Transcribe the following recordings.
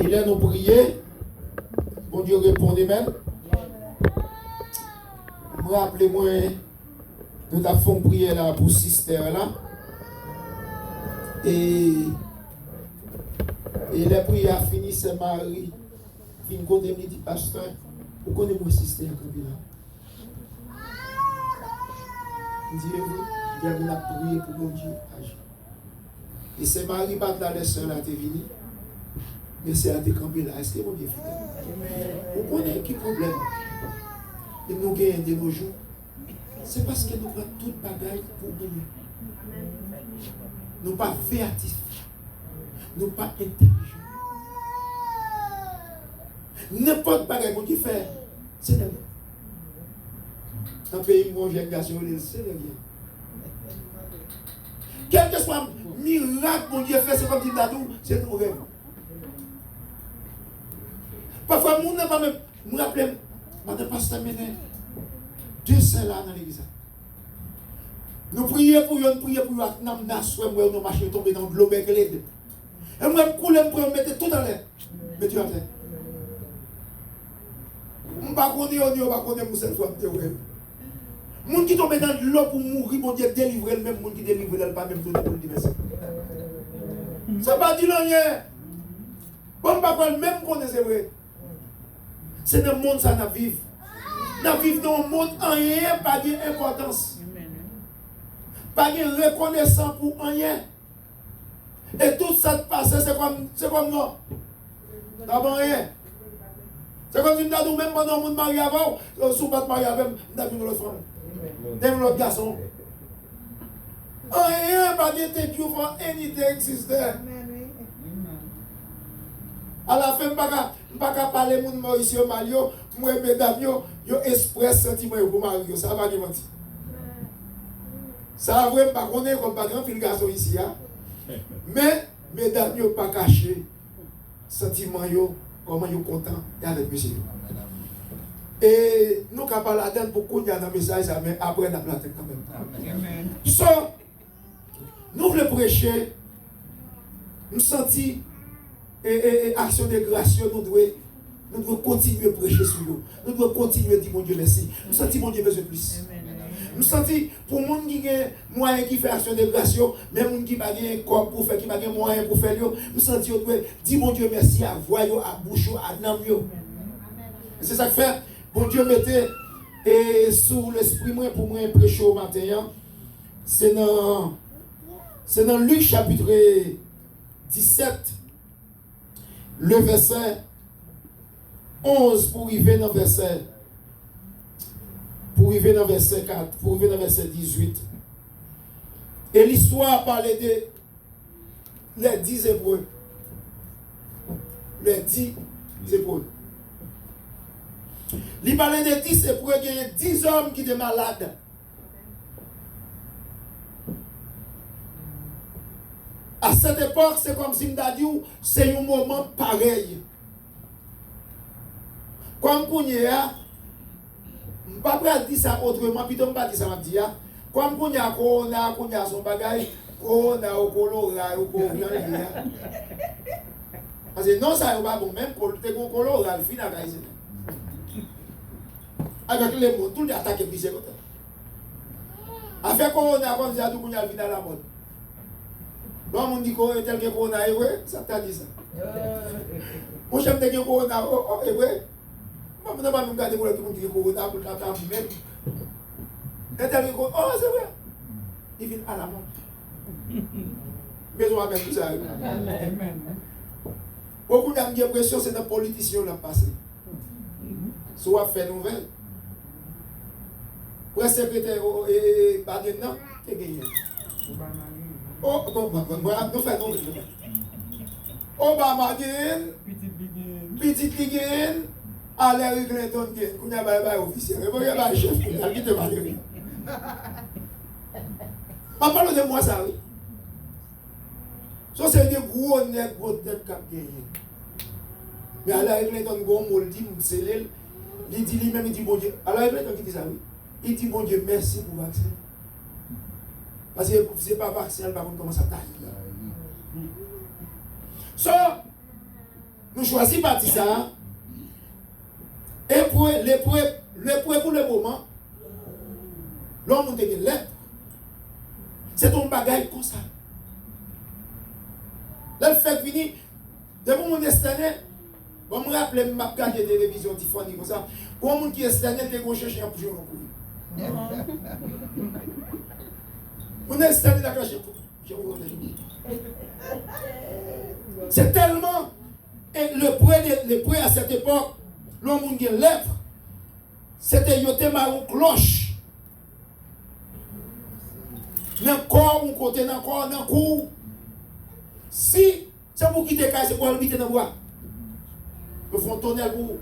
Il est nous prier. Bon Dieu répondez même. Rappelez-moi, nous avons prié là pour sister là. Et la prière finie, c'est Marie. Vin côté me dit, pasteur, vous connaissez mon sister comme là. Dieu a prié pour mon Dieu agir. Et c'est Marie, pas de la sœur là, t'es venu. Mais c'est à décamper là. Est-ce que mon Dieu fait? Vous connaissez qui problème? Et nous gagnons de nos jours. C'est parce que nous prenons toute bagaille pour gagner. Nous pas créatifs. Nous pas intelligents. N'importe bagaille qu'on dit faire, c'est de rien. Dans le pays où j'ai gagné, c'est de rien. Quel que soit le miracle que Dieu fait, c'est comme dit Dadou, c'est un rêve. Parfois, mon n'a pas même, nous rappelons, madame pasteur Méné, Dieu c'est là dans l'église. Nous prions pour eux, nous prions pour eux, nous marchons tomber dans l'eau avec l'aide. Et moi, je coule, je mettre tout dans l'air. Mais Dieu a fait. Je ne sais pas qu'on est, je ne sais pas qu'on est, je ne sais pas qu'on est. Les gens qui tombent dans l'eau pour mourir, mon Dieu délivre le même, les gens qui délivrent le pas même tout pour le dire merci. Ça ne pas dire rien. Bon, pas le même qu'on est, c'est vrai. C'est dans le monde ça nous vivons. Nous vivons dans un monde rien, pas d'importance. Pas de reconnaissance pour rien. Et tout ça qui passe, c'est comme moi. D'abord rien. C'est comme si nous même pendant le monde marié avant, sous pas de marié avec, nous avons une autre femme. Nous l'autre garçon. Rien, pas de thank you for anything, sister. À la fin, je ne peux pas parler de mon ici au Malio, moi, mesdames, yo express sentiment pour Mario, ça va dire mentir. Ça va pas connaître comme pas grand fil garçon ici. Mais, mesdames, yo pas caché sentiment yo, comment yo content avec monsieur. Et nous avons parlé là-dedans beaucoup de messages, mais après, on a planté quand même. So, nous voulons prêcher, nous sentis et action de grâce, nous devons continuer à prêcher sur nous. Nous devons continuer à dire mon Dieu merci. Nous sentons mon Dieu besoin de plus. Nous sentons pour les gens qui ont moyen qui fait action de grâce, même les gens qui n'ont pas corps pour faire, qui n'ont pas moyen pour faire, nous sentons dire mon Dieu merci à voix, à bouche, à l'âme. C'est ça que fait. Bon Dieu mettez sous l'esprit pour moi prêcher au matin. C'est dans Luc chapitre 17, le verset 11 pour arriver dans verset 4, pour arriver dans verset 18. Et l'histoire parlait de les 10 Hébreux. Les 10 Hébreux. Il parlait de 10 Hébreux, il y a 10 hommes qui étaient malades. À cette époque, c'est comme si je c'est un moment pareil. Comme qu'on y a, je ne vais pas dire ça autrement, puis je ne vais pas dire ça, je dire, comme qu'on y a son bagage, corona au colora, au colora. Parce que non, ça n'est pas bon, même quand tu es au colora, le fin à gagner. Avec les mots, tout le monde attaque et puis c'est comme ça. Avec corona, comme ça, tout le monde vient à la mode. Bon, on dit que tel que corona est vrai, ça t'a dit ça. Moi, j'aime que corona est vrai. Moi, je ne vais pas me garder pour le monde qui est corona, pour la table même. Et tel que corona, oh, c'est vrai. Il vient à la mode. Besoin avec tout ça. Beaucoup d'impression, c'est dans les politiciens qui ont passé. Soit fait nouvelle. Pour le secrétaire et Baden, non, c'est gagné. Oh, nous faisons nouvelle. Obama gagne, petit gagne, Hillary Clinton gagne. Qu'on a pas officiel. Et vous avez un chef qui a quitté Valérie. On parle de moi ça, oui. Ça, c'est des gros nègres qui ont gagné. Mais Hillary Clinton, il dit, il dit lui-même, il dit bon Dieu. Hillary Clinton qui dit ça, oui. Il dit bon Dieu, merci pour le vaccin. Parce que si ce n'est pas vaccin, elle va commencer à tailler. So, nous choisissons partir ça. Et pour le moment, l'homme a des lettres. C'est ton bagage comme ça. Là, le fait venir, de mon estané, je me rappelle, je me regarde la télévision, Tiffany, comme ça. Pour mon qui est estané, tu es chercher un bouchon en couille. On est estané dans la cachette. C'est tellement. Et le prêt à cette époque, l'homme qui est lèvre, c'était yoté marron cloche. Dans le corps, on côté dans le corps, dans le cou. Si c'est pour quitter le cas, c'est pour habiter dans le bois. Ils font tourner le bout.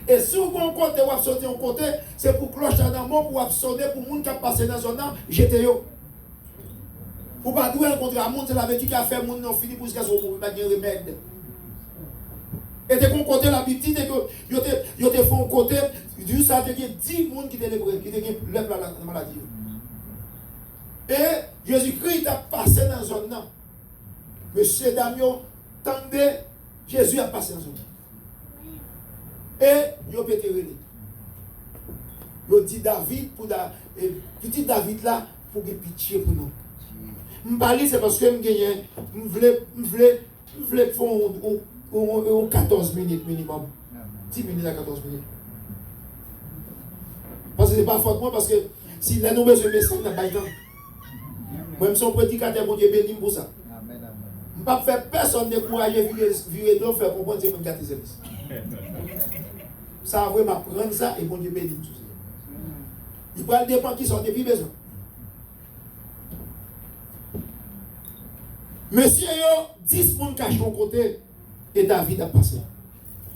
Et si vous avez un côté, vous sortez un côté, c'est pour cloche dans le monde, pour sonner, pour les gens qui passent dans la zone, jeter yo. Pour ne pas rencontrer un monde, c'est la vérité qui a fait, les gens fini pour ce qu'ils ont pas de remède. Et de mon côté, la petite, ils te font un côté, du ça, il y a 10 personnes qui ont la maladie. Et Jésus-Christ a passé dans la zone. Monsieur Damien, tendez, Jésus a passé dans la zone. Et il a pété. Il a dit David, petit David là, pour qu'il pitié pour nous. Je parle, c'est parce que je voulais faire 14 minutes minimum. 10 minutes à 14 minutes. Parce que ce n'est pas faute moi, parce que si la nouvelle se met ça, n'a pas de temps. Moi, je suis un prédicateur, mon Dieu béni pour ça. Je ne vais pas faire personne décourager, virer d'eau, faire comprendre que je vais gâter service. Ça va vraiment prendre ça et mon Dieu béni tout ça. Il va dépendre qui sont depuis besoin. Monsieur, 10 personnes cachent mon côté et David a passé.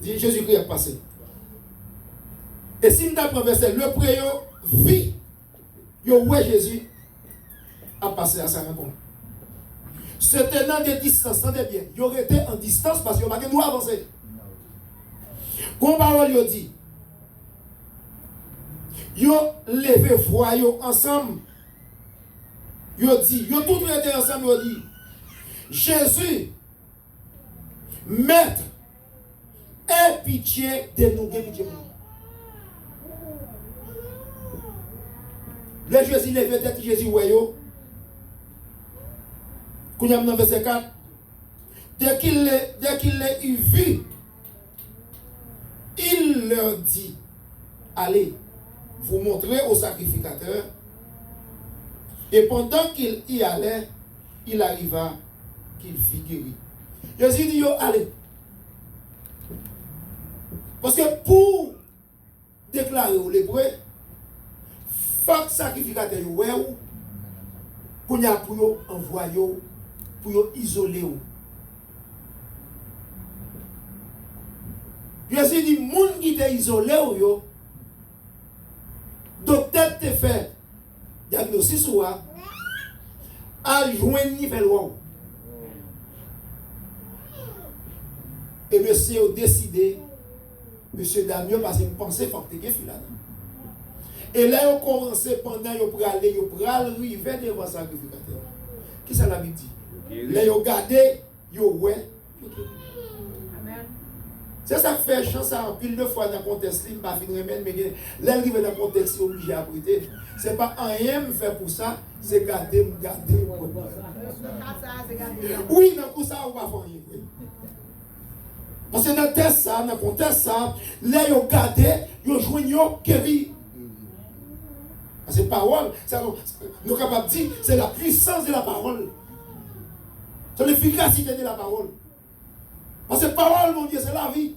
Jésus-Christ a passé. Et si nous avons verset, le pré vit, ouais Jésus a passé à sa rencontre. Se tenant des distances, attendez bien, il aurait été en distance parce qu'il n'y a pas de droit avancer. Comme parole, il dit, ils ont levé voix ensemble. Ils ont dit, ils ont tout été ensemble, ils ont dit, Jésus, Maître, aie pitié de nous, pitié de nous. Le Jésus levé tête, Jésus, ouais, quand il y a dans verset 4, dès qu'il l'a vu, il leur dit, allez, vous montrez au sacrificateur. Et pendant qu'il y allait, il arriva qu'il fit guérir. Jésus dit, allez. Parce que pour déclarer aux lépreux, il faut que le sacrificateur pour envoyer, pour isoler. Jésus dit, les gens qui sont isolés, docteur te fait diagnostic à joindre niveau wow. Et monsieur a décidé, monsieur Damien, parce qu'il pensait qu'il fallait que là. Et là, il a commencé pendant qu'il aller, il a arrivé devant le sacrificateur. Qui ça l'a dit? Là, il a regardé, il a ouais. C'est ça qui fait chance à pile de fois dans le contexte, il pas fin remède, mais là, il arrive dans le contexte, il est obligé à prêter. Ce n'est pas rien me fait pour ça, c'est garder. Oui, dans tout ça, on va faire rien. Parce que dans le test, dans le contexte, là, il a regardé, il a joué, il a guéri. C'est parole, nous sommes capables de dire, c'est la puissance de la parole. C'est l'efficacité de la parole. Parce que la parole, mon Dieu, c'est la vie.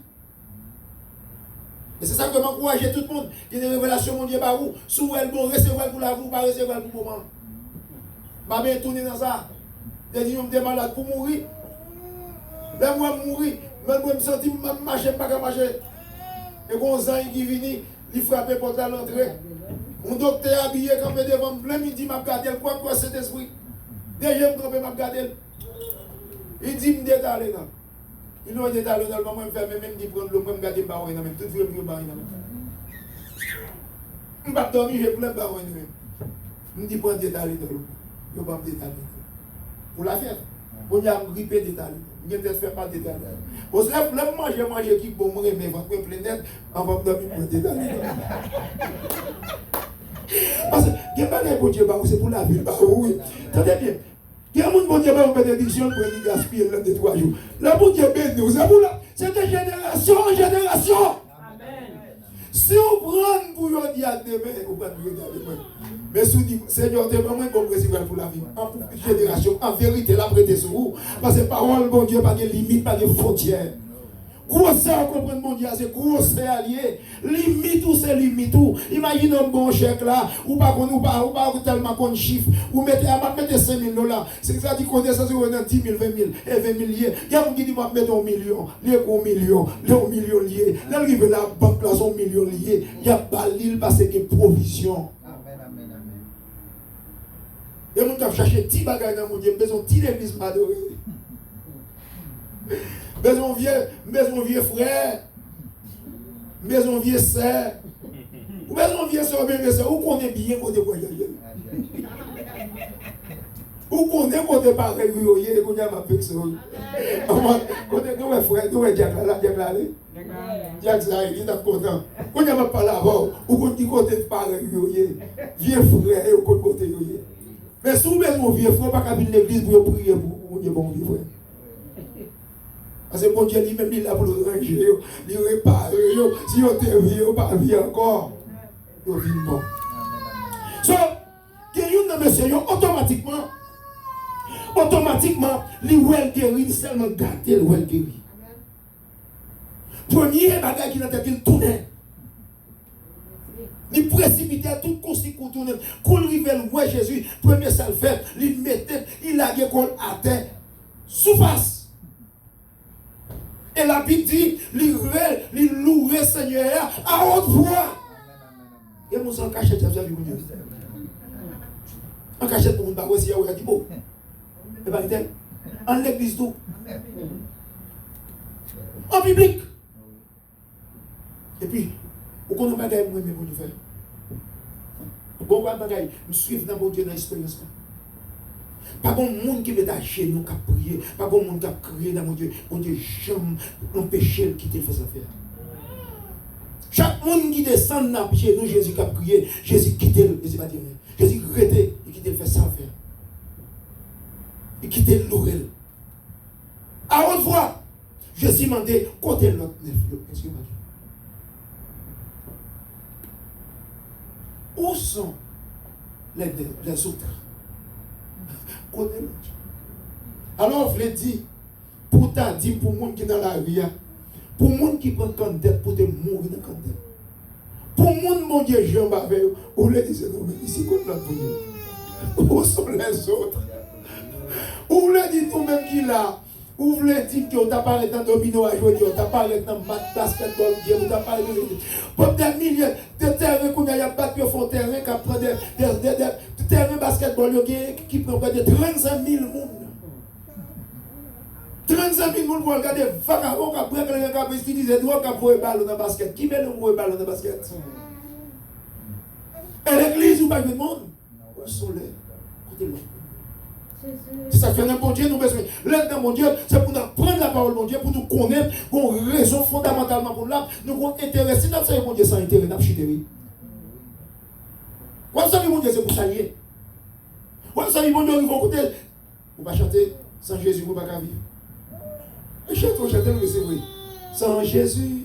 Et c'est ça que m'encourage tout le monde. Il y a des révélations, mon Dieu, par où. Sous elle, bon, recevoir pour la vous, pas recevoir pour le moment. Je vais tourner dans ça. Je dis, je suis malade pour mourir. Là, moi, mourir. Même moi, je me sens, je marche, pas marcher. Et quand on qui vient, il frappe porte à l'entrée. Mon docteur habillé quand même devant plein midi, m'a regardé quoi cet esprit. Déjà, je me m'a regardé. Il dit, me détaler là. Il nous détaler dans le moment, je me même dit prendre l'eau, me garder barreau dans même. Tout le monde barreau dans même. Je ne vais pas dormir, je plein barreau dans même. Je me dis prendre détaler dans l'eau. Je ne vais pas me détaler. Pour la faire. On y a grippé d'état. Je ne fais pas d'état. Parce que là, manger qui bon, mais votre plein net, on va me donner d'état. Parce que, il n'y a pas de bon Dieu, c'est pour la vie. Oui, attendez bien. Il y a un bon Dieu, on fait des éditions pour les gaspiller l'un des 3 jours. Le bon Dieu, c'est de génération en génération. Si on prend pour vous dire demain, on prend pour vous dire demain. Mais si on dit, Seigneur, tu es vraiment un bon président pour la vie. En génération, en vérité, la prêter sur vous. Parce que parole, bon Dieu, pas de limite, pas de frontières. Grosse à comprendre mon Dieu, c'est grosse allié. Limite ou c'est limite ou. Imaginez un bon chèque là, ou pas tellement qu'on chiffre, ou mettez 5 000 $. C'est ça qui connaît ça, c'est 10 000, 20 000, et 20 000 liés. Il y a un qui dit, va mettre 1 million, lié 1 million, les 1 million liés. Là, il veut la banque là, 1 million liés. Il y a pas l'île parce que provision. Amen, amen, amen. Il y a un qui a cherché 10 bagages dans mon Dieu, besoin de 10 églises m'adorer. Maison vieux frère, maison vieux sœur, ou maison vieux sœur, ou qu'on est bien côté voyager. Ou qu'on est côté pareil, qu'on a ma personne. Côté nous, frère, nous, Jack là, il est content. Qu'on a pas là-bas, ou qu'on dit côté pareil, vieux frère, ou qu'on côté. Mais si vous mettez mon vieux frère, pas qu'à l'église pour prier pour mon bon vieux frère. Parce que mon Dieu lui-même, il est là pour le ranger, il répare, si on te vit, on ne pas vivre encore. Il vit non. So, qu'il y a une monsieur, automatiquement, les well guéris, seulement gâter le well guéri. Premier bagage qui n'a pas été tourné. Il précipitait tout conséquent tourner. Quand il arrive le Jésus, premier ça le fait, il mettait, il a gagné qu'on atteint sous face. Et la Bible dit, il louait Seigneur à haute voix. Et nous sommes cachés, tu as vu Dieu. En cachette pour nous, bah, aussi, il y a dit beau. Et pas dit, en l'église tout. En public. Et puis, vous connaissez pas de moi, mais vous faire. Bon, bagaille, nous suivons dans votre Dieu dans l'expérience. Pas bon monde qui met à genoux, qui a prié. Pas bon monde qui a crié dans mon Dieu. Mon Dieu, jamais empêcher de quitter le fait ça faire. Chaque monde qui descend dans chez nous, Jésus qui a prié, Jésus quitte le, Jésus va dire rien. Jésus arrêté, il quitte le fait ça faire. Il quitte l'oreille. À haute voix, Jésus m'a dit, côté l'autre neuf, excusez-moi. Où sont les autres? Alors, je l'ai dit, pour ta dit, pour le monde qui est dans la vie, pour le monde qui prend candidat, pour te mourir dans la candidat. Pour le monde, mon Dieu, Jean Bavel, vous le dites, non, mais ici, contre la pour nous. Où sont les autres? Vous le dites, nous-mêmes qui là, vous le dites que vous t'apparaît dans domino à jouer, vous t'apparaît dans basketball, vous t'apparaît dans des milliers de terrains qu'on a battu au fond terrain, qui prend des terrains basketball qui prend près de 35 000 personnes. 35 000 personnes pour regarder vagabond qui prend quelqu'un qui disent droit qui pour ballon dans basket. Qui met le mot ballon dans basket? Et l'église, où pas de monde? Au soleil, côté l'autre. C'est ça que fait bon Dieu, nous besoin. L'aide de mon Dieu, c'est pour nous prendre la parole de mon Dieu, pour nous connaître, pour une raison fondamentalement pour là, nous sommes intéressés dans ce mon Dieu sans intérêt, nous sommes Quand ça, mon Dieu, c'est pour s'allier. Quand ça, mon Dieu, ils vont écouter. Vous ne pouvez pas chanter sans Jésus, vous ne pouvez pas vivre. Et chantez, mais c'est vrai. Sans Jésus,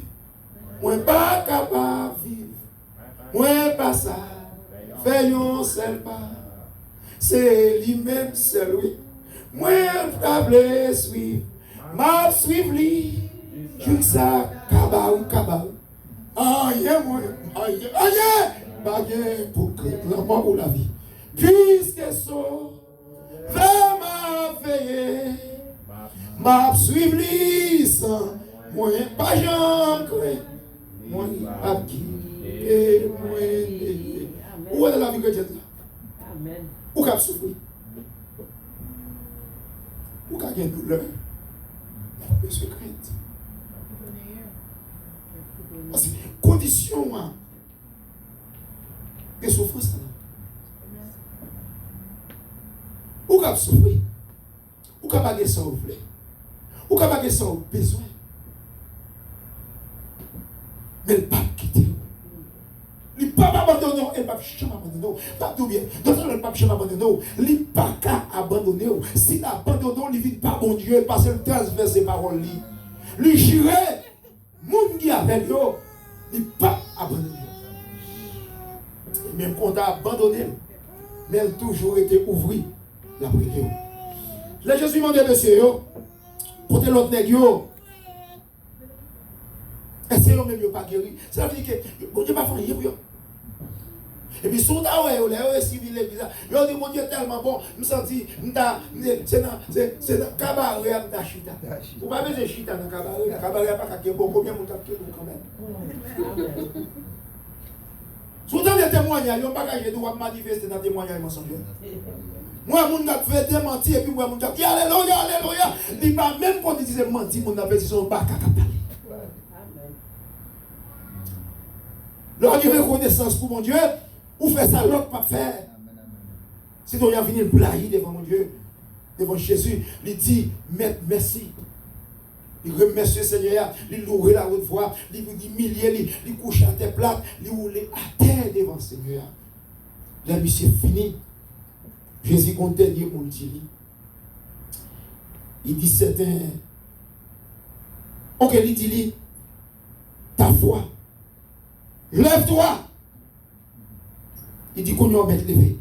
moi pas capable de vivre. Moi pas ça. Faisons seul pas. C'est lui-même, c'est lui. Moi, je suivre. Ma suivre lui. Jusqu'à Kabaou. Aïe, moi. Aïe. Baguette pour la mort ou la vie. Puisque so, vers ma veille. Ma suivre lui sans. Moi, pas j'en crée. Moi, pas qui. Et moi, où est la vie chrétienne? Amen. Ou qu'a souffrir? Ou qu'a gagné douleur? Mais c'est crainte. Parce que condition de souffrance. Ou qu'a souffrir? Ou capable de ça vous voulez. Ou capable de ça vous besoin. Mais le pape quitte. Il ne peut pas abandonner, il ne peut pas abandonner. Pas tout bien. Donc, il ne peut pas abandonner. Il ne peut pas abandonner. S'il abandonne, il ne vit pas bon Dieu parce qu'il transverse ses paroles. Il jure, les gens qui avec lui, il ne peut pas abandonner. Même quand on a abandonné, mais elle a toujours été ouverte la prière. Là, je suis demandé, monsieur, côté l'autre nègre, est-ce que même pas guéri? Ça veut dire que bon Dieu pas fait rien pour eux. Et puis, sous ta ouais, là, civil l'église, yo dit mon Dieu tellement bon, me senti, c'est dans cabaret à chita. Vous pas besoin de chita dans cabaret pas qu'à bon combien mon t'a quand même. Sous dans des témoignages, yo pas qu'à doit manifester dans témoignage mensonge. Moi mon gars fait démentir et puis moi mon gars alléluia alléluia, il pas même quand il disait mentir mon avait dit son pas qu'à parler. Lors de reconnaissance pour mon Dieu, ou fait ça l'autre pas faire. Si tu viens venir blaguer devant mon Dieu, devant Jésus, il dit merci. Il remercie le Seigneur, il loue la haute voix, il vous dit milliers, il couche à terre plate, il roule à terre devant le Seigneur. La mission est finie. Jésus compte dire mon dit. Il dit certains. Ok, il dit ta foi. Lève-toi. Il dit qu'on y a mettre levé.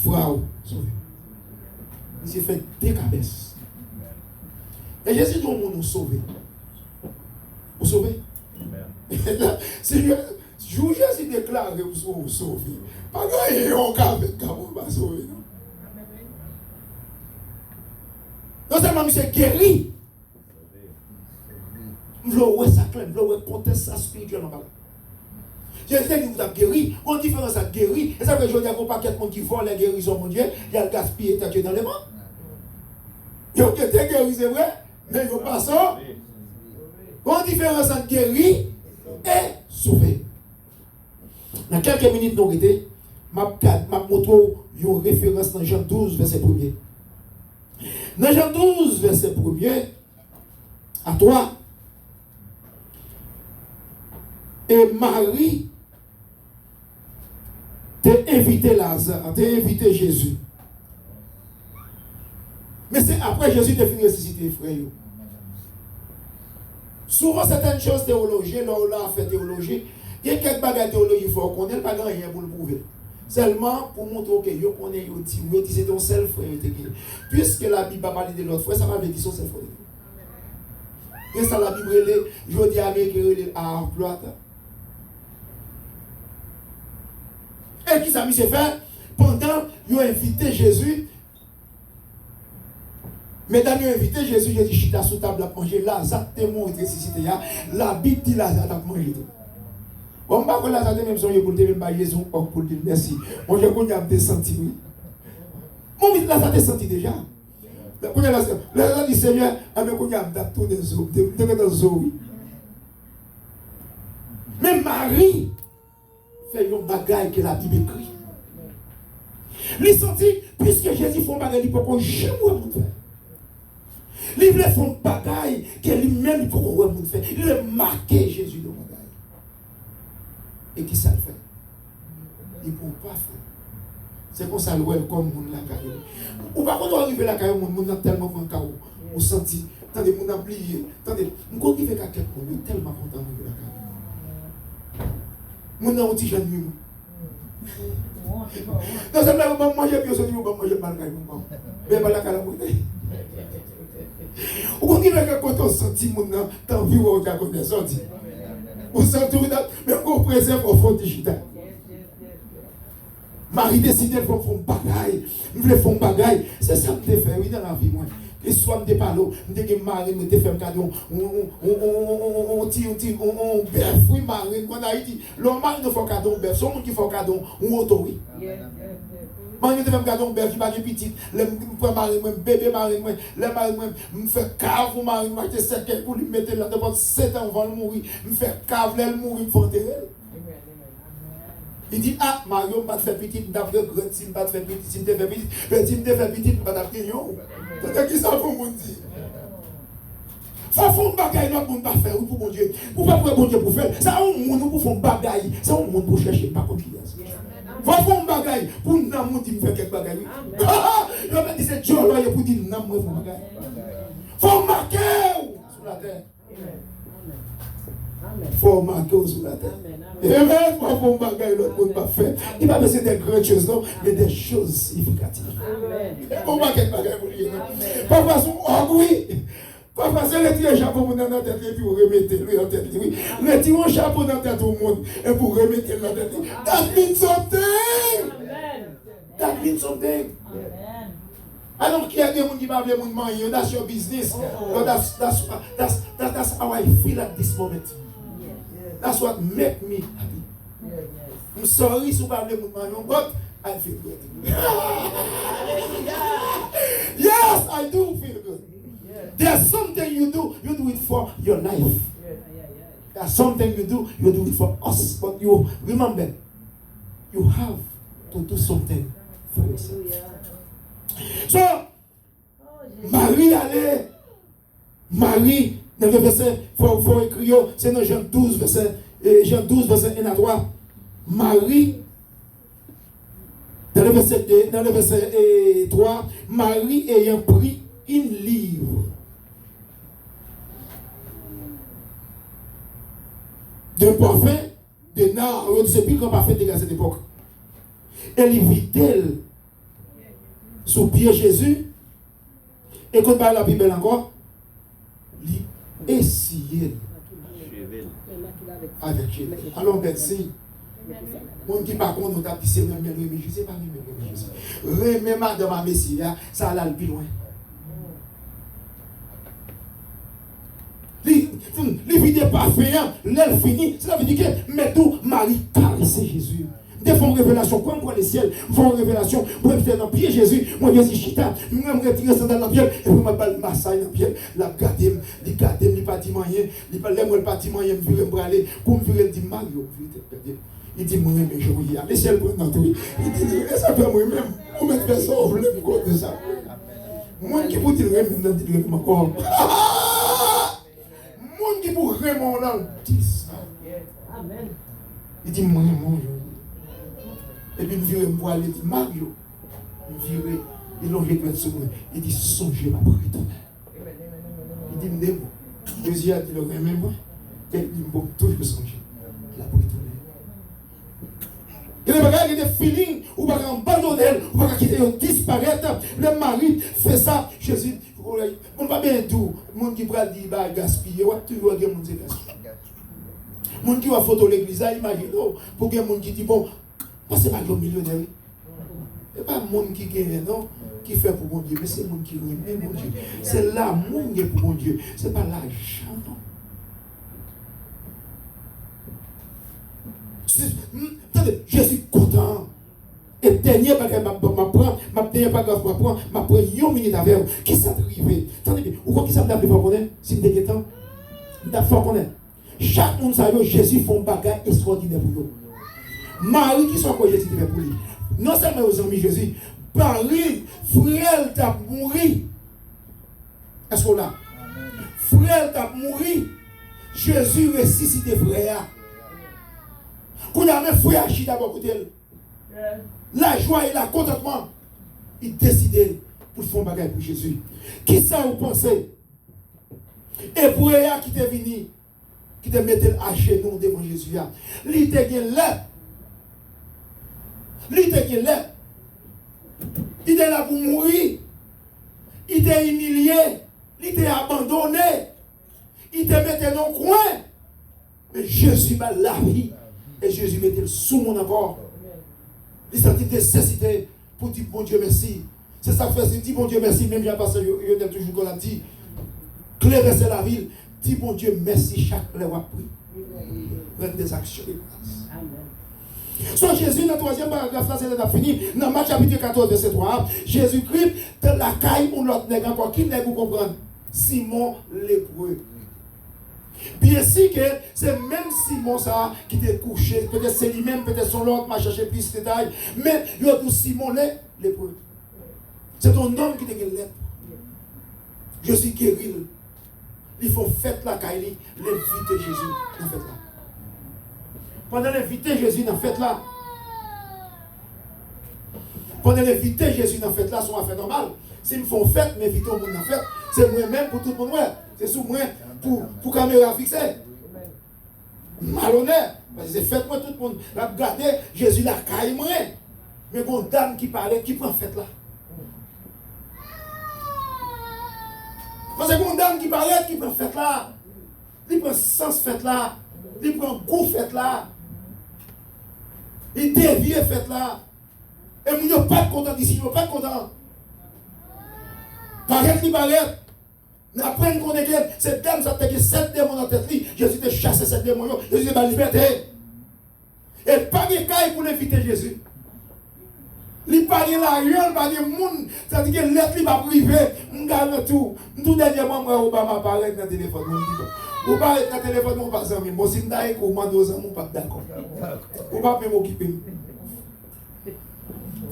Frère, sauvé. Il s'est fait des cabesses. Et Jésus dit au monde nous sauver. Vous sauvez? Seigneur, Jésus déclare que vous sauvez. Pas que vous va sauver. Non seulement il s'est guéri. Vous voulez ça clair, vous voulez compter ça spirituellement. Jésus dit vous avez guéri. On différence à guéri. Et ça veut dire que je dis à un paquet de monde qui vole la guérison, mon Dieu, il y a le gaspillé dans les mains. Il y a été guéri, c'est vrai, mais il ne faut pas ça. On différence entre guéri et sauvé. Dans quelques minutes, nous arrêtons. Ma moto, une référence dans Jean 12, verset 1er. Dans Jean 12, verset 1er, à toi, et Marie t'a invité Lazare, t'a invité Jésus. Mais c'est après Jésus t'a fini ressuscité, frère. Souvent, certaines choses théologiques, là où on a fait théologie, il y a quelques bagages théologiques, il faut qu'on n'ait pas rien pour le prouver. Seulement pour montrer que yo connaît yo dit c'est ton seul frère puisque la Bible a parlé de l'autre frère, ça va dire son seul frère. Et ça la Bible je dis avec à emploi. Et qui ça m'y s'est fait pendant ils ont invité Jésus. Mesdames, ils ont invité Jésus, j'ai dit chita sous table à manger là, ça témoin ressuscité la Bible dit là à manger. On va voir la même son pour dire même Jésus pour dire merci. Moi je connais des sentiments. Mon vite là ça te senti déjà. Mais quand là dit Seigneur, avec qu'on a tout des eaux, des eaux. Mais Marie fait une bagaille que la Bible écrit. Il senti puisque Jésus fait un bagaille il peut qu'on jamais faire. Il voulait faire un bagaille que lui-même pour qu'on faire. Il a marqué Jésus dans bagaille. Et qui ça le fait? Il ne peut pas faire. C'est comme ça le welcome mon la caillou. Ou pas quand on arrive la caillou, mon a tellement fait un chaos. On sentit, attendez, mon a plié. Attendez, on arrive à quelqu'un, on est tellement content de la caillou. Mon a un petit jeune mou. Non, ça m'a pas manger puis on se dit on va manger mal caillou. Mais pas la caillou. Ou on dit que quand on sentit mon a tant vu au cas qu'on est sorti. On sent tout mais on préserve au fond digital. Marie décide de faire un bagaille. Je voulais faire un bagaille. C'est ça que je fais, oui, dans la vie, moi. Et soit je parle, je dis Marie, je fais un cadeau. On tire, on bœuf, oui, Marie. Quand Haïti, l'homme Marie ne fait un cadeau, on bœuf. C'est un qui fait un cadeau, on autorise. Marie te fait un cadeau, on bœuf, je vais petit. Je prends Marie, bébé Marie, je fais cave pour Marie, je fais cercle pour lui mettre là, devant 7 ans, on va mourir. Je fais cave, elle mourir, il faut enterrer. Il dit, ah, Mario, pas de faire petit, je vais grand, si je ne pas de faire petit, si je ne fais petit, si je ne fais petit, je ne vais pas de faire petit. C'est qui ça pour mon dire? Ça fait un bagaille, notre monde pas faire pour mon Dieu. Pour pas pour bon Dieu pour faire. Ça, on monde pour faire un bagaille. Ça, on monde pour chercher, pas contre lui. Va faire un bagaille pour nous dire me faire quelque bagaille. Il va dire c'est Dieu là pour dire non moi faire bagaille. Faut marquer sur la terre. Faut marquer sur la terre. Et même faut faire un bagaille l'autre monde pas faire. Il va passer des grandes choses non, mais des choses significatives. Faut marquer bagaille pour lui. Parfois son orgueil. Parfois, c'est le tirer chapeau dans la tête et puis vous remettez le en tête. Oui. Le tirer un chapeau dans la tête au monde et vous remettez le dans la tête. That means something. That means something. Alors qu'il y a des gens qui parlent de mon money, that's your business. But that's how I feel at this moment. That's what makes me happy. I'm sorry to parler de mon money, but I feel good. Yes, I do feel good. There's something you do it for your life. There's something you do it for us. But you remember, you have to do something for yourself. So, Marie, dans le verset, il faut écrire, c'est dans Jean 12, verset 1 à 3. Marie, dans le verset 3, Marie ayant pris une livre de parfum, de nard, on ne sait plus quand parfum était à cette époque. Elle y vit-elle sous pied Jésus, et quand parle la Bible encore, lui essayait avec Jésus. Alors, merci. Mon qui par contre, nous avons dit c'est même Jésus, c'est pas même Jésus. Remets madame à Messie, ça allait le plus loin. Les vidéos parfaites, l'elle finit, cela veut dire que mais tout Marie caressait Jésus. Des fois, révélation, comme pour les ciels, font révélation, pour me faire dans le pied Jésus, moi je dis chita, moi je retire ça dans la pied, et puis moi je me massage dans la pied, la garder, il pas dit moyen, il pas l'aime, il pas dit moyen, il me aller, comme il dit Mario, il dit moi même je vais y aller, ciel pour notre vie, il dit, ça fait moi-même, pour mettre ça, on veut le côté de ça. Moi qui vous dire, même dans le dire, encore. Monde qui pour vraiment là, dit ça. Amen. Il dit moi mon et puis il me aller dit Mario. Il vire, il longe le sur moi. Il dit songez ma prière. Il dit me deuxième dit le même moi. Et il me toujours songer la prière. Il y a des feelings, ou pas abandonner, ou pas quitter, disparaître. Le mari fait ça. Jésus, on ne va pas bien tout. Le monde qui va dire, bah, gaspiller, ou toujours des gens qui gaspillent. Le monde qui va photo l'église, imagine, pour que les gens qui disent, bon, parce que c'est pas un millionnaire. Ce n'est pas le monde qui gagne, non, qui fait pour mon Dieu, mais c'est le monde qui remet mon Dieu. C'est l'amour qui est pour mon Dieu. Ce n'est pas l'argent, non. Je suis content. Et dernier bagage ma prend 1 minute avec vous. Qui ça arrivé? Attendez, ou quoi qui ça m'a fait connaître? Si vous avez temps, vous avez fait connaître. Chaque monde sait Jésus fait un bagage extraordinaire pour vous. Marie qui sont quoi Jésus fait pour lui. Non seulement aux amis Jésus, Marie, frère t'a mouru. Est-ce qu'on a? Frère t'a mouru. Jésus ressuscité frère. Qu'on a même frère agit d'abord côté elle. La joie et la contentement. Il décidait pour faire un bagage pour Jésus. Qui ça vous pensez? Et pour eux qui est venu, qui te mettait à genoux devant Jésus. Il était là. Il était là. Il était là pour mourir. Il était humilié. Il était abandonné. Il te mettait dans le coin. Mais Jésus m'a la vie. Et Jésus mettait sous mon encore. Il sentit nécessité pour dire bon Dieu merci. C'est ça que fait, dit bon Dieu merci, même j'ai passé, il y a toujours qu'on a dit. Claire c'est la ville. Dis bon Dieu merci chaque lèvre a pris. Prendre des actions de grâce. So Jésus, dans le 3e paragraphe, là, c'est fini. Dans Marc chapitre 14, verset 3, Jésus-Christ, dans la caille ou l'autre nègre encore, qui nègre vous comprendre? Simon lépreux. Bien sûr que c'est même Simon ça qui était couché, peut-être c'est lui-même, peut-être son l'autre m'a cherché plus de détails, mais il y a tout Simon lépreux. C'est ton homme qui te guérit. Je suis guéri. Il faut fête la Kaili, l'inviter Jésus dans fête là. Pendant l'inviter Jésus dans fête là, pendant l'inviter Jésus dans fête là, c'est une affaire normale. S'ils me font fête, m'inviter au monde dans fête, c'est moi-même pour tout le monde. C'est sous moi pour caméra fixée. Malhonnête. Parce que c'est fête moi tout le monde. Regardez, Jésus la caille moi. Mais bon, dame qui parlait, qui prend fête là. Parce que bon, dame qui parlait, qui prend fête là. Il prend sens fête là. Il prend goût fête là. Il dévie fête là. Et vous n'êtes pas content d'ici, vous n'êtes pas content. Paraître li paraître. Après qu'on est cette dame, ça fait 7 démons dans la tête. Jésus te chassé 7 démons. Jésus va liberté. Et pas de caille pour l'inviter Jésus. Il pas de l'argent, pas de monde. Ça veut dire que l'être va privé. On garde tout. Tout dernièrement, moi, Obama paraît dans le téléphone. Ou pas être dans le téléphone, on passe en mille. Moi, si je suis ou mando aux amis, pas d'accord. Ou pas même m'occuper.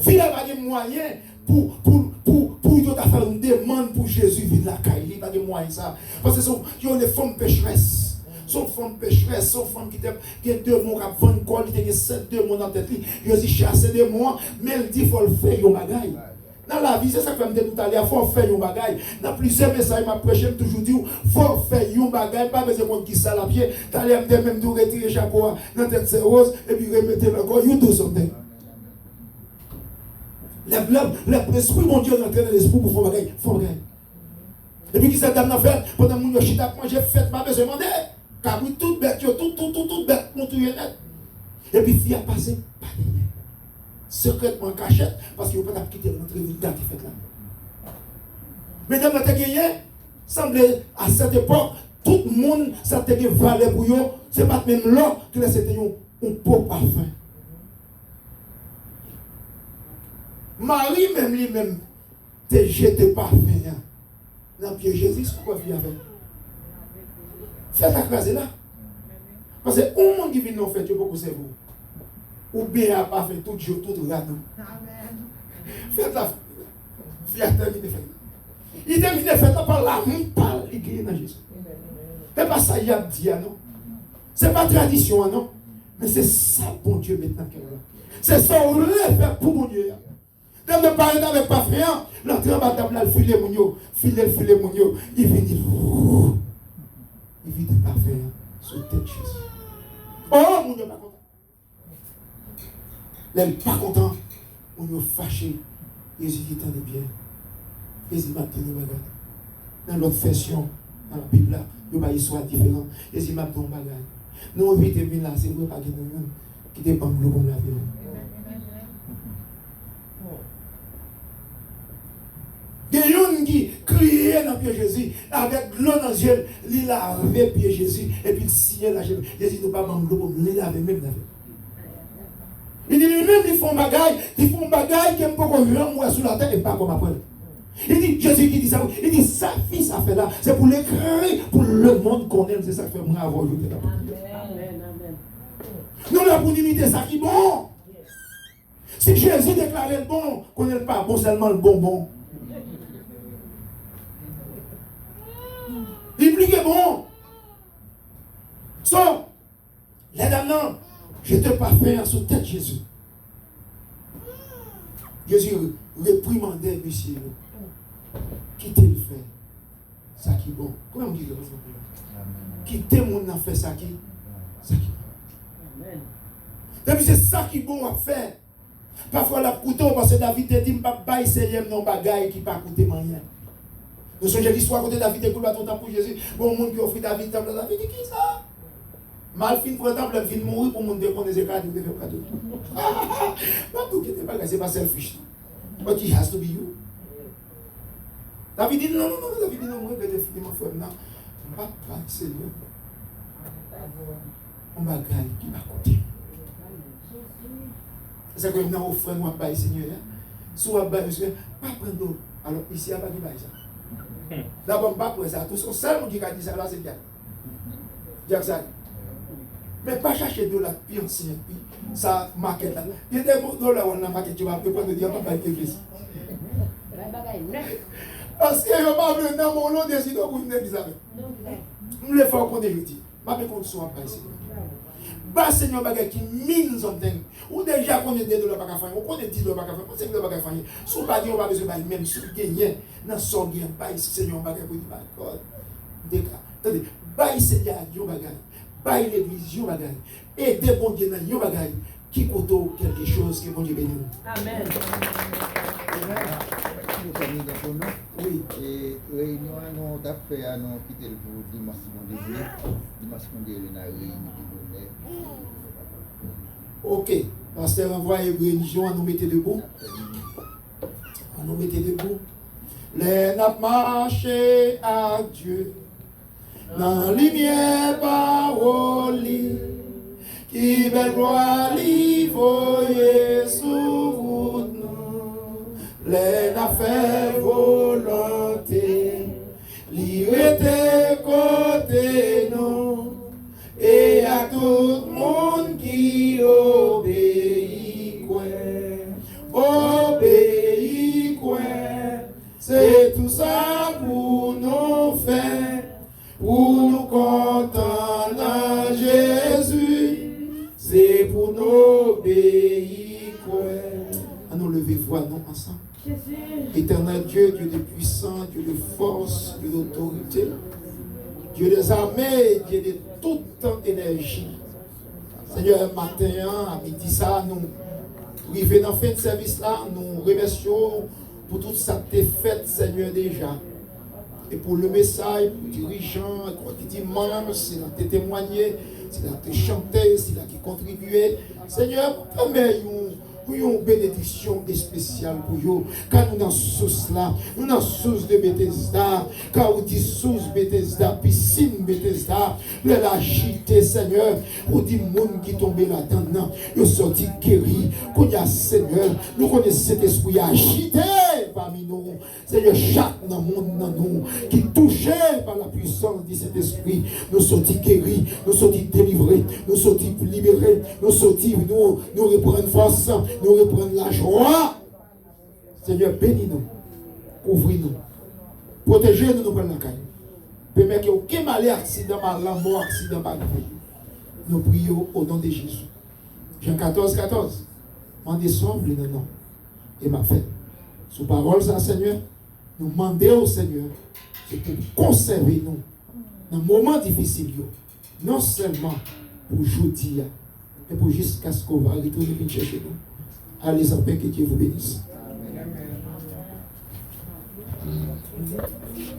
S'il n'y a pas de moyens pour faire une demande pour Jésus vivre la caille, il n'y a pas de moyens ça. Parce que ce sont les femmes pécheresses. Sont femmes pécheresses, sont femmes qui ont 2 mois qui ont 20 cols, qui ont 7 démons dans la tête. Jésus chasse des mois, mais elle dit qu'il faut le faire, il bagaille. Dans la vie, c'est ça que je me dis tout à l'heure, il faut faire un bagaille. Dans plusieurs messages, je prêché, je toujours dit, il faut faire un bagaille, pas besoin de qui ça la pied. Tout à l'heure, je même de retirer le chapeau dans la tête, c'est rose, et puis remettre encore, you do something. L'esprit mon Dieu est entré dans l'esprit pour faire un bagaille. Et puis, qui s'est dame dans fait, pendant que je suis j'ai fait ma besoin de demander. Car oui, toute bête, toute bête, mon tout net. Et puis, fille a passé, pas de rien. Secrètement cachette, parce qu'il ne peut pas quitter l'entrée qui fait là. Mesdames, la gagné, semblait à cette époque, tout le monde, ça te valait pour eux, c'est pas même là que c'était un pot parfum. Marie, même lui-même, te jeté parfum. Dans le pied de Jésus, c'est quoi vient avec? Faites la crase là. Parce que au monde qui vient nous faire, tu peux c'est vous. Ou bien à pas faire tout jour, tout radeau. Faites la fierté. Il termine de faire par l'amour, par l'église dans Jésus. C'est pas ça, il y a dit, non. C'est pas tradition, non. Mais c'est ça, bon Dieu, maintenant. C'est ça, on le fait pour mon Dieu. Dès que parler avec pas faire, l'entrée en bas de filer mon yo, filer mon yo, il vient dire, il vient dire pas faire sur tête Jésus. Oh, mon Dieu, pas content. Là, pas content, mon Dieu fâché. Jésus dit, attendez bien. Jésus m'a dit, dans l'autre version, dans la Bible, là, il y a une histoire différente. Jésus m'a dit, bagage. Nous, on vit de là, c'est vrai, pas que nous, qui dépend de l'eau comme la vie. Il y a une qui criait dans le pied de Jésus, avec l'eau dans les yeux, il a lavé le pied de Jésus, et puis il signait la Jésus. Jésus ne pas de l'eau, il l'a lavé même. Il dit lui-même, ils font bagaille qui aiment pas qu'on moi sur la tête et pas comme après. Il dit, Jésus qui dit ça, il dit, sa fille, ça fait là, c'est pour l'écrire, pour le monde qu'on aime, c'est ça que fait moi avoir ajouté là. Amen. Nous, là, pour imiter ça qui est bon. Si Jésus déclarait le bon, qu'on n'est pas bon, seulement le bonbon. Il plus que bon. So, là maintenant, je te parfais sous tête Jésus. Jésus réprimandait monsieur. Quittez le fait. Ça qui est bon. Comment on dit le quittez mon enfant fait ça qui est bon. Depuis c'est ça qui est bon à faire. Parfois la couteau parce que David te dit pas bail Seigneur non bagaille qui pas coûter rien. Nous sommes l'histoire côté David et pour ton temps pour Jésus. Bon monde qui offre David temple David dit qui ça? Mal fin pour exemple fin mourir pour monde dépendre des cadeaux de faire cadeau. Pas tout qui n'est pas c'est pas selfish. But it has to be you. David dit non, David dit non, moi je vais définitivement faire non. Pas Seigneur. On bagaille qui va coûter. C'est que nous offrons moi bail Seigneur. Soit bail Seigneur, pas prendre d'eau. Alors ici il y a pas de bail ça. D'abord pas pour ça, tout seul qui a dit ça là c'est bien. Jackson. Mais pas chercher de la puis ancien, puis ça market là. Il y a des dollars on a market, tu vas prendre dire pas l'église. Parce que je pas venu dans mon nom décider pour une église avec. Je le fais qu'on est jeudi. Pas me compte soit pas ici. Bah Seigneur bagay qui mine something. Ou déjà qu'on est $2 pas faire, ou qu'on est $10 pas faire, on 5 $. Pas faire. Sous pas dire on va besoin même sous gagner dans son gain pas ici Seigneur bagay pour dire d'accord. Déca. Attendez, bah Seigneur yo bagay. Bah l'église yo bagay. Et des bon Dieu dans yo bagay qui koto quelque chose que bon Dieu bénit. Amen. Oui, et réunion nous avons fait à nous quitter pour dimanche dernier. Dimanche dernier, on a réuni. Ok, pasteur envoie une religion à nous mettre debout. À nous mettre debout. Les n'a marché à Dieu. Dans la lumière parole, qui belle gloire li voye sous vous. Les n'a fait volonté, li était côté nous, et à tout le monde qui obéit quoi, c'est tout ça pour nous faire, pour nous contenter en Jésus, c'est pour nous obéir quoi. À nous lever voix nous ensemble. Éternel Dieu, Dieu de puissance, Dieu de force, Dieu d'autorité, Dieu des armées, Dieu de toute énergie. Seigneur, matin, à midi, ça, nous arrivons dans la fin de service là, nous remercions pour tout ça que tu as fait, Seigneur, déjà. Et pour le message, pour les dirigeants, pour les dimanches, c'est là que tu témoigné, c'est là que tu chanté, c'est là que tu contribué. Seigneur, permets-nous. Pour une bénédiction spéciale pour vous. Car nous dans sous là, nous dans sous de Bethesda, car vous dit sous Bethesda, piscine Bethesda, le agité Seigneur, vous dit monde qui tombe là-dedans, vous sorti guéri, qu'on y a Seigneur, nous connaissons cet esprit agité parmi nous, Seigneur, chaque monde dans nous, qui touché par la puissance de cet esprit, nous sorti guéris, nous sorti délivrés, nous sorti libérés, nous sorti, nous reprendre force, nous reprendre la joie. Seigneur, bénis-nous, ouvris-nous, protégez-nous, nous prenons la caille. Permettez qu'il n'y ait aucun malheur, accident, mort, accident, pas de vie. Nous prions au nom de Jésus. Jean 14, 14. Mandez sombre le nom et ma fête. Sous parole, ça, Seigneur, nous demandons au Seigneur, c'est pour conserver nous dans un moment difficile, non seulement pour aujourd'hui, mais pour jusqu'à ce qu'on va retourner chercher nous. Allez en paix, que Dieu vous bénisse. Amen.